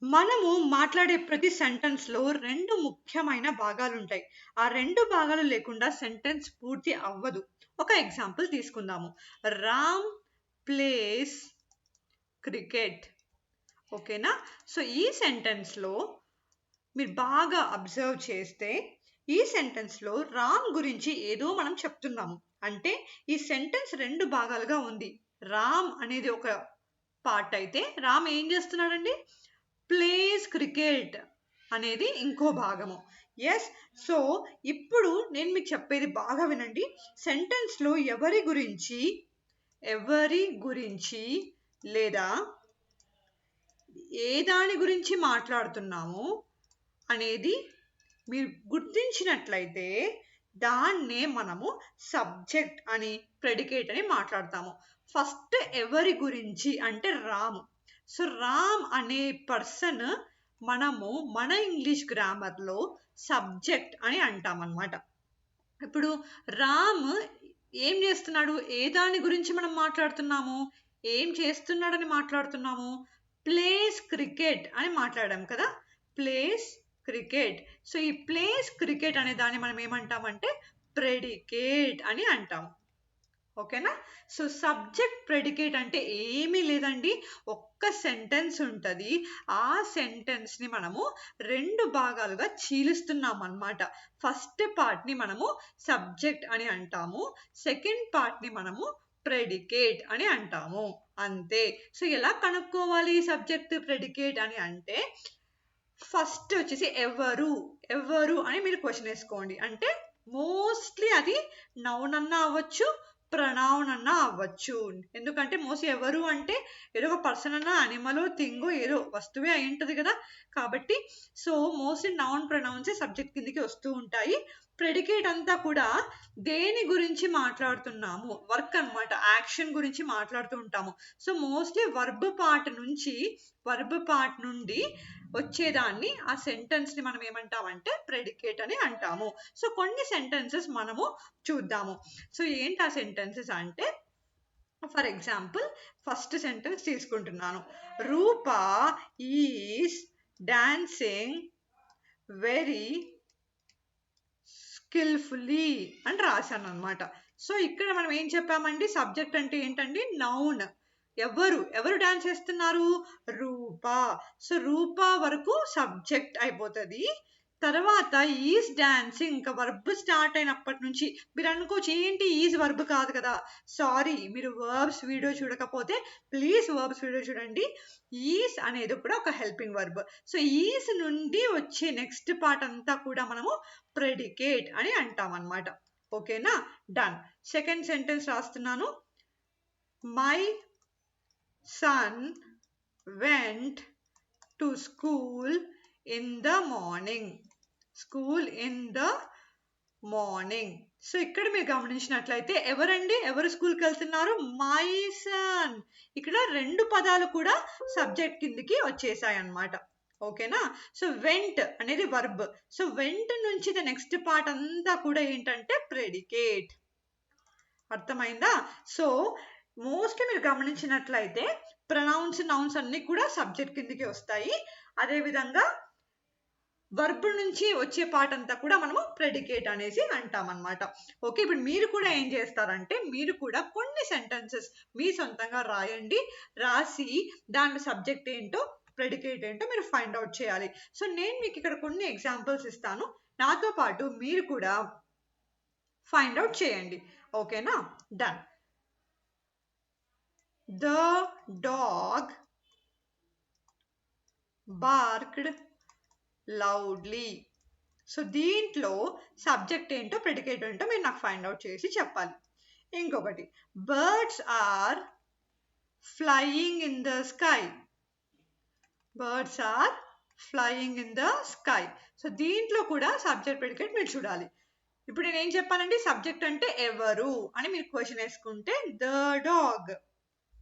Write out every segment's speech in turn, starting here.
మనము మాట్లాడే ప్రతి సెంటెన్స్‌లో 2 ముఖ్యమైన భాగాలుంటాయి. ఆ 2 భాగాలు లేకుండా సెంటెన్స్ పూర్తి అవ్వదు. ఒక ఎగ్జాంపుల్ తీసుకుందాము. Ram place cricket. ఓకేనా? సో, ఈ సెంటెన్స్‌లో మీరు బాగా అబ్జర్వ్ చేస్తే, ఈ సెంటెన్స్‌లో రామ్ గురించి ఏదో మనం చెప్తున్నాము. అంటే ఈ సెంటెన్స్ 2 భాగాలుగా ఉంది. రామ్ అనేది ఒక పార్ట్ అయితే, రామ్ ఏం చేస్తున్నాడండి? ప్లేస్ క్రికెట్ అనేది ఇంకో భాగము. ఎస్. సో ఇప్పుడు నేను మీకు చెప్పేది బాగా వినండి. సెంటెన్స్లో ఎవరి గురించి లేదా ఏ దాని గురించి మాట్లాడుతున్నాము అనేది మీరు గుర్తించినట్లయితే దాన్నే మనము సబ్జెక్ట్ అని, ప్రెడికేట్ అని మాట్లాడతాము. ఫస్ట్ ఎవరి గురించి అంటే రామ్. సో రామ్ అనే పర్సన్ మనము మన ఇంగ్లీష్ గ్రామర్లో సబ్జెక్ట్ అని అంటాం అన్నమాట. ఇప్పుడు రామ్ ఏం చేస్తున్నాడు? ఏ దాని గురించి మనం మాట్లాడుతున్నాము? ఏం చేస్తున్నాడని మాట్లాడుతున్నాము? ప్లేస్ క్రికెట్ అని మాట్లాడాం కదా. Place cricket. సో ఈ ప్లేస్ క్రికెట్ అనే దాన్ని మనం ఏమంటామంటే ప్రెడికేట్ అని అంటాము. ఓకేనా? సో సబ్జెక్ట్ ప్రెడికేట్ అంటే ఏమీ లేదండి, ఒక్క సెంటెన్స్ ఉంటుంది. ఆ సెంటెన్స్ని మనము 2 భాగాలుగా చీలుస్తున్నాం అన్నమాట. ఫస్ట్ పార్ట్ని మనము సబ్జెక్ట్ అని అంటాము, సెకండ్ పార్ట్ని మనము ప్రెడికేట్ అని అంటాము. అంతే. సో ఎలా కనుక్కోవాలి సబ్జెక్ట్ ప్రెడికేట్ అని అంటే, ఫస్ట్ వచ్చేసి ఎవరు అని మీరు క్వశ్చన్ వేసుకోండి. అంటే మోస్ట్లీ అది నౌన్ అన్నా అవ్వచ్చు, ప్రొనౌన్ అన్నా అవ్వచ్చు. ఎందుకంటే మోస్ట్లీ ఎవరు అంటే ఏదో ఒక పర్సన్ అన్నా, అనిమల్, థింగ్, ఏదో వస్తువే అయి ఉంటుంది కదా. కాబట్టి so mostly noun pronouns subject కిందకి వస్తూ ఉంటాయి. ప్రెడికేట్ అంతా కూడా దేని గురించి మాట్లాడుతున్నాము, వర్క్ అన్నమాట, యాక్షన్ గురించి మాట్లాడుతూ ఉంటాము. సో మోస్ట్లీ వర్బ్ పార్ట్ నుండి వచ్చేదాన్ని, ఆ సెంటెన్స్ ని మనం ఏమంటామంటే ప్రెడికేట్ అని అంటాము. సో కొన్ని సెంటెన్సెస్ మనము చూద్దాము. సో ఏంటి ఆ సెంటెన్సెస్ అంటే, ఫర్ ఎగ్జాంపుల్ ఫస్ట్ సెంటెన్స్ తీసుకుంటున్నాను. రూప ఈస్ డాన్సింగ్ వెరీ స్కిల్ఫుల్లీ అని రాశాను అనమాట. సో ఇక్కడ మనం ఏం చెప్పామండి? సబ్జెక్ట్ అంటే ఏంటండి? నౌన్. ఎవరు డాన్స్ చేస్తున్నారు? రూప. సో రూప వరకు సబ్జెక్ట్ అయిపోతుంది. తర్వాత ఈజ్ డాన్సింగ్, ఇంకా వర్బ్ స్టార్ట్ అయినప్పటి నుంచి మీరు అనుకోవచ్చు ఏంటి ఈజ్ వర్బ్ కాదు కదా. సారీ, మీరు వర్బ్స్ వీడియో చూడకపోతే ప్లీజ్ వర్బ్స్ వీడియో చూడండి. ఈజ్ అనేది కూడా ఒక హెల్పింగ్ వర్బ్. సో ఈజ్ నుండి వచ్చే నెక్స్ట్ పార్ట్ అంతా కూడా మనము ప్రెడికేట్ అని అంటాం అన్నమాట. ఓకేనా? డన్. సెకండ్ సెంటెన్స్ రాస్తున్నాను. My son went to school in the morning. School in the morning. So ఇక్కడ మీరు గమనించినట్లయితే ఎవరు స్కూల్కి వెళ్తున్నారు? My son. ఇక్కడ 2 పదాలు కూడా సబ్జెక్ట్ కిందకి వచ్చేసాయి అన్నమాట. ఓకేనా? సో వెంట్ అనేది వర్బ్. సో వెంట్ నుంచి ద నెక్స్ట్ పార్ట్ అంతా కూడా ఏంటంటే ప్రెడికేట్. అర్థమైందా? సో మోస్ట్లీ మీరు గమనించినట్లయితే ప్రొనౌన్స్, నౌన్స్ అన్ని కూడా సబ్జెక్ట్ కిందకి వస్తాయి. అదేవిధంగా వర్బ్ నుంచి వచ్చే పార్ట్ అంతా కూడా మనము ప్రెడికేట్ అనేసి అంటామన్నమాట. ఓకే, ఇప్పుడు మీరు కూడా ఏం చేస్తారంటే, మీరు కూడా కొన్ని సెంటెన్సెస్ మీ సొంతంగా రాయండి. రాసి దాని సబ్జెక్ట్ ఏంటో, ప్రెడికేట్ ఏంటో మీరు ఫైండ్ అవుట్ చేయాలి. సో నేను మీకు ఇక్కడ కొన్ని ఎగ్జాంపుల్స్ ఇస్తాను, నాతో పాటు మీరు కూడా ఫైండ్ అవుట్ చేయండి. ఓకేనా? Done. The dog barked loudly. So దీంట్లో సబ్జెక్ట్ ఏంటో, ప్రెడికేట్ ఏంటో మీరు నాకు ఫైండ్ అవుట్ చేసి చెప్పాలి. ఇంకొకటి, birds are flying in the sky. Birds are flying in the sky. So దీంట్లో కూడా సబ్జెక్ట్, ప్రెడికేట్ మీరు చూడాలి. ఇప్పుడు నేను ఏం చెప్పానండి? సబ్జెక్ట్ అంటే ఎవరు అని మీరు క్వశ్చన్ వేసుకుంటే ద డాగ్,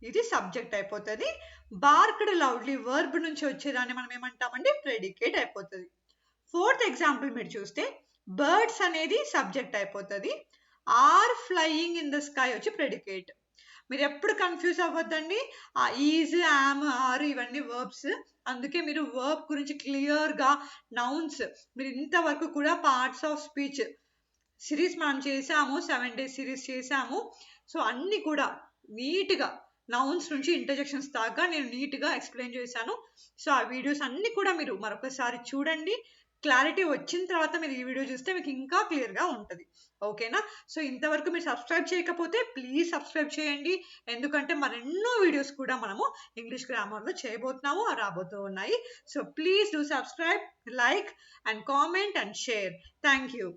ఇది సబ్జెక్ట్ అయిపోతుంది. బార్క్డ్ లౌడ్లీ వర్బ్ నుంచి వచ్చేదాన్ని మనం ఏమంటామండి? ప్రెడికేట్ అయిపోతుంది. ఫోర్త్ ఎగ్జాంపుల్ మీరు చూస్తే బర్డ్స్ అనేది సబ్జెక్ట్ అయిపోతుంది. Are flying in the sky వచ్చి ప్రెడికేట్. మీరు ఎప్పుడు కన్ఫ్యూజ్ అవ్వద్దండి. ఆ ఈజ్, యామ్, ఆర్ ఇవన్నీ వర్బ్స్. అందుకే మీరు వర్బ్ గురించి క్లియర్గా, నౌన్స్ మీరు ఇంతవరకు కూడా పార్ట్స్ ఆఫ్ స్పీచ్ సిరీస్ మనం చేసాము, 7 days సిరీస్ చేసాము. సో అన్నీ కూడా నీట్గా నౌన్స్ నుంచి ఇంటర్జెక్షన్స్ దాకా నేను నీట్గా ఎక్స్ప్లెయిన్ చేశాను. సో ఆ వీడియోస్ అన్నీ కూడా మీరు మరొకసారి చూడండి. క్లారిటీ వచ్చిన తర్వాత మీరు ఈ వీడియో చూస్తే మీకు ఇంకా క్లియర్గా ఉంటుంది. ఓకేనా? సో ఇంతవరకు మీరు సబ్స్క్రైబ్ చేయకపోతే ప్లీజ్ సబ్స్క్రైబ్ చేయండి. ఎందుకంటే మరెన్నో వీడియోస్ కూడా మనము ఇంగ్లీష్ గ్రామర్లో చేయబోతున్నాము, రాబోతూ ఉన్నాయి. So please do subscribe, like and comment and share. Thank you.